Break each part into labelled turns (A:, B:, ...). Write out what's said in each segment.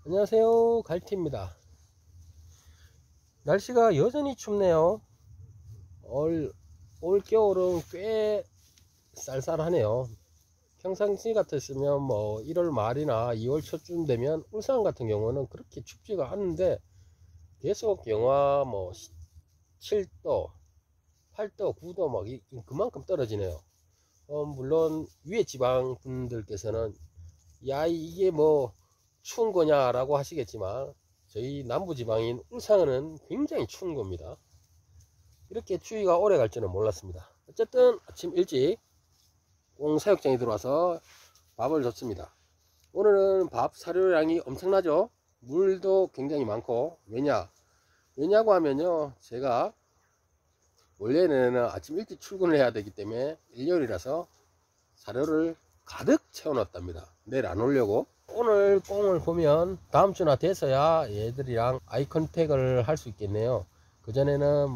A: 안녕하세요, 갈티입니다. 날씨가 여전히 춥네요. 올 겨울은 꽤 쌀쌀하네요. 평상시 같았으면 1월 말이나 2월 초쯤 되면 울산 같은 경우는 그렇게 춥지가 않은데 계속 영하 7도 8도 9도 그만큼 떨어지네요. 물론 위에 지방 분들께서는 야, 이게 추운 거냐 라고 하시겠지만 저희 남부지방인 울산은 굉장히 추운 겁니다. 이렇게 추위가 오래 갈 줄은 몰랐습니다. 어쨌든 아침 일찍 사육장에 들어와서 밥을 줬습니다. 오늘은 밥 사료량이 엄청나죠. 물도 굉장히 많고. 왜냐고 하면요, 제가 원래는 아침 일찍 출근을 해야 되기 때문에 일요일이라서 사료를 가득 채워 놨답니다. 내일 안 오려고. 오늘 꽁을 보면 다음 주나 돼서야 얘들이랑 아이 컨택을 할 수 있겠네요. 그전에는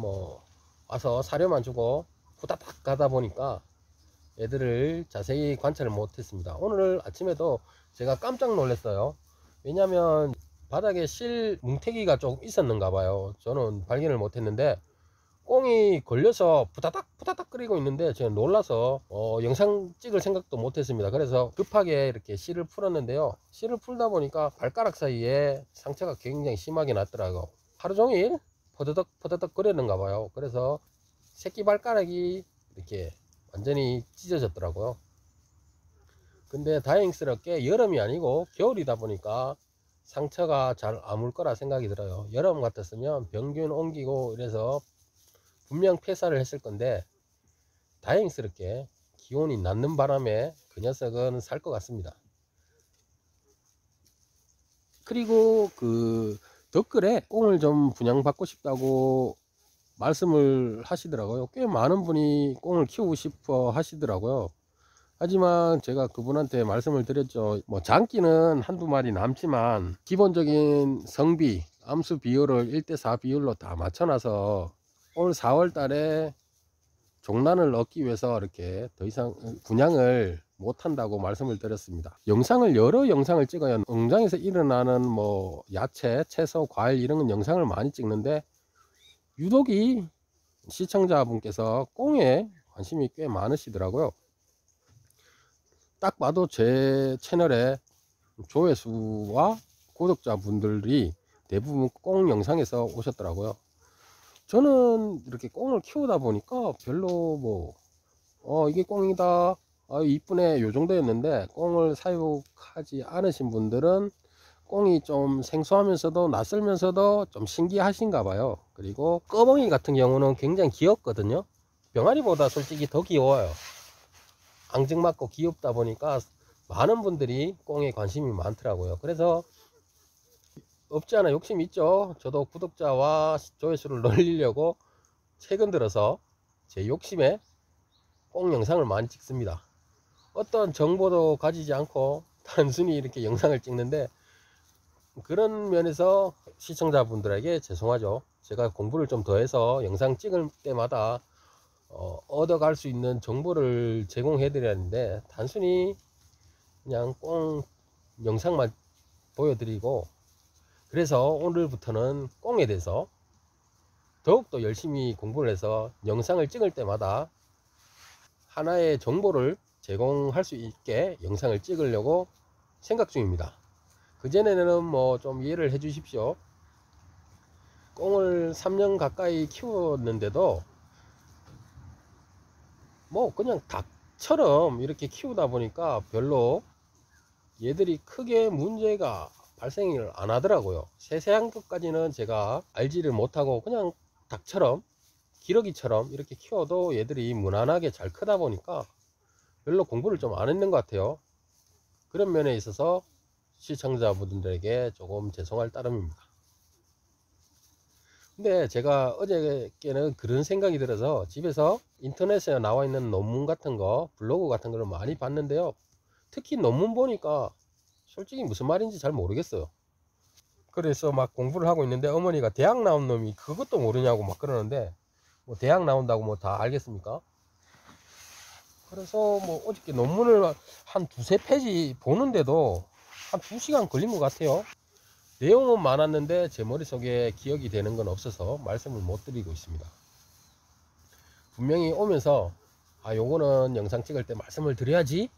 A: 와서 사료만 주고 후다닥 가다 보니까 얘들을 자세히 관찰을 못했습니다. 오늘 아침에도 제가 깜짝 놀랐어요. 왜냐면 바닥에 실 뭉태기가 조금 있었는가 봐요. 저는 발견을 못했는데 꽁이 걸려서 부다닥 끓이고 있는데 제가 놀라서 영상 찍을 생각도 못했습니다. 그래서 급하게 이렇게 실을 풀었는데요. 실을 풀다 보니까 발가락 사이에 상처가 굉장히 심하게 났더라고요. 하루 종일 퍼드덕 거렸는가 봐요. 그래서 새끼 발가락이 이렇게 완전히 찢어졌더라고요. 근데 다행스럽게 여름이 아니고 겨울이다 보니까 상처가 잘 아물 거라 생각이 들어요. 여름 같았으면 병균 옮기고 이래서 분명 폐사를 했을 건데 다행스럽게 기온이 낮는 바람에 그 녀석은 살 것 같습니다. 그리고 그 댓글에 꽁을 좀 분양받고 싶다고 말씀을 하시더라고요. 꽤 많은 분이 꽁을 키우고 싶어 하시더라고요. 하지만 제가 그분한테 말씀을 드렸죠. 장기는 한두 마리 남지만 기본적인 성비, 암수 비율을 1대4 비율로 다 맞춰놔서 올 4월 달에 종란을 얻기 위해서 이렇게 더 이상 분양을 못한다고 말씀을 드렸습니다. 여러 영상을 찍어요. 농장에서 일어나는 야채, 채소, 과일 이런 영상을 많이 찍는데 유독이 시청자분께서 꽁에 관심이 꽤 많으시더라고요. 딱 봐도 제 채널에 조회수와 구독자분들이 대부분 꽁 영상에서 오셨더라고요. 저는 이렇게 꽁을 키우다 보니까 별로 이게 꽁이다, 이쁘네, 요 정도였는데 꽁을 사육하지 않으신 분들은 꽁이 좀 생소하면서도 낯설면서도 좀 신기하신가 봐요. 그리고 꺼벙이 같은 경우는 굉장히 귀엽거든요. 병아리보다 솔직히 더 귀여워요. 앙증맞고 귀엽다 보니까 많은 분들이 꽁에 관심이 많더라고요. 그래서 없지 않아 욕심이 있죠. 저도 구독자와 조회수를 늘리려고 최근 들어서 제 욕심에 꽁 영상을 많이 찍습니다. 어떤 정보도 가지지 않고 단순히 이렇게 영상을 찍는데 그런 면에서 시청자분들에게 죄송하죠. 제가 공부를 좀 더 해서 영상 찍을 때마다 얻어갈 수 있는 정보를 제공해 드렸는데 단순히 그냥 꽁 영상만 보여드리고, 그래서 오늘부터는 꽁에 대해서 더욱더 열심히 공부를 해서 영상을 찍을 때마다 하나의 정보를 제공할 수 있게 영상을 찍으려고 생각 중입니다. 그전에는 좀 이해를 해 주십시오. 꽁을 3년 가까이 키웠는데도 그냥 닭처럼 이렇게 키우다 보니까 별로 얘들이 크게 문제가 발생을 안 하더라고요. 세세한 것까지는 제가 알지를 못하고 그냥 닭처럼 기러기처럼 이렇게 키워도 얘들이 무난하게 잘 크다 보니까 별로 공부를 좀 안 했는 것 같아요. 그런 면에 있어서 시청자분들에게 조금 죄송할 따름입니다. 근데 제가 어저께는 그런 생각이 들어서 집에서 인터넷에 나와 있는 논문 같은 거, 블로그 같은 걸 많이 봤는데요. 특히 논문 보니까 솔직히 무슨 말인지 잘 모르겠어요. 그래서 막 공부를 하고 있는데 어머니가 대학 나온 놈이 그것도 모르냐고 막 그러는데 대학 나온다고 다 알겠습니까? 그래서 어저께 논문을 한 두세 페이지 보는데도 한 2시간 걸린 것 같아요. 내용은 많았는데 제 머릿속에 기억이 되는 건 없어서 말씀을 못 드리고 있습니다. 분명히 오면서 요거는 영상 찍을 때 말씀을 드려야지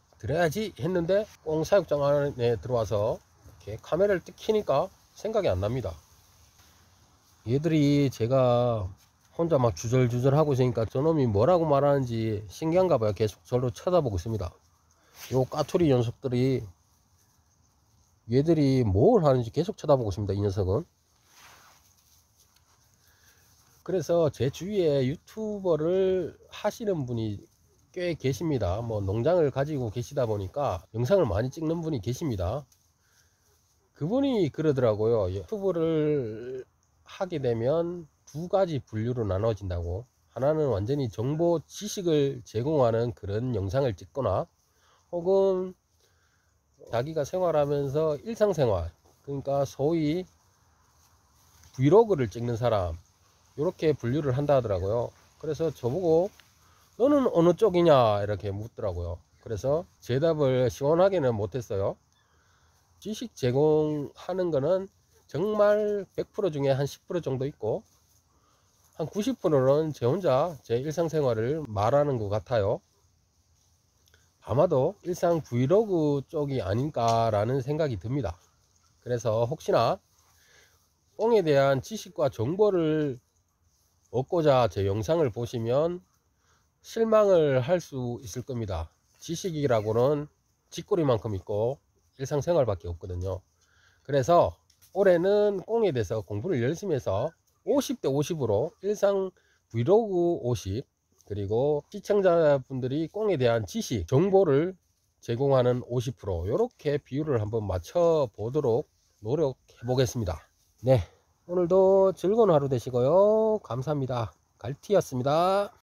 A: 했는데 꽁 사육장 안에 들어와서 이렇게 카메라를 딱 켜니까 생각이 안 납니다. 얘들이 제가 혼자 막 주절주절 하고 있으니까 저놈이 뭐라고 말하는지 신기한가 봐요. 계속 저를 쳐다보고 있습니다. 요 까투리 녀석들이 얘들이 뭘 하는지 계속 쳐다보고 있습니다. 이 녀석은. 그래서 제 주위에 유튜버를 하시는 분이 꽤 계십니다. 뭐 농장을 가지고 계시다 보니까 영상을 많이 찍는 분이 계십니다. 그분이 그러더라고요. 유튜브를 하게 되면 두 가지 분류로 나눠진다고. 하나는 완전히 정보 지식을 제공하는 그런 영상을 찍거나, 혹은 자기가 생활하면서 일상생활, 그러니까 소위 브이로그를 찍는 사람, 이렇게 분류를 한다 하더라고요. 그래서 저보고 너는 어느 쪽이냐 이렇게 묻더라고요. 그래서 대답을 시원하게는 못했어요. 지식 제공하는 거는 정말 100% 중에 한 10% 정도 있고, 한 90%는 제 혼자 제 일상생활을 말하는 것 같아요. 아마도 일상 브이로그 쪽이 아닐까라는 생각이 듭니다. 그래서 혹시나 꽁에 대한 지식과 정보를 얻고자 제 영상을 보시면 실망을 할 수 있을 겁니다. 지식이라고는 쥐꼬리만큼 있고 일상생활밖에 없거든요. 그래서 올해는 꽁에 대해서 공부를 열심히 해서 50대 50으로 일상 브이로그 50, 그리고 시청자분들이 꽁에 대한 지식, 정보를 제공하는 50%, 이렇게 비율을 한번 맞춰 보도록 노력해 보겠습니다. 네, 오늘도 즐거운 하루 되시고요. 감사합니다. 갈티였습니다.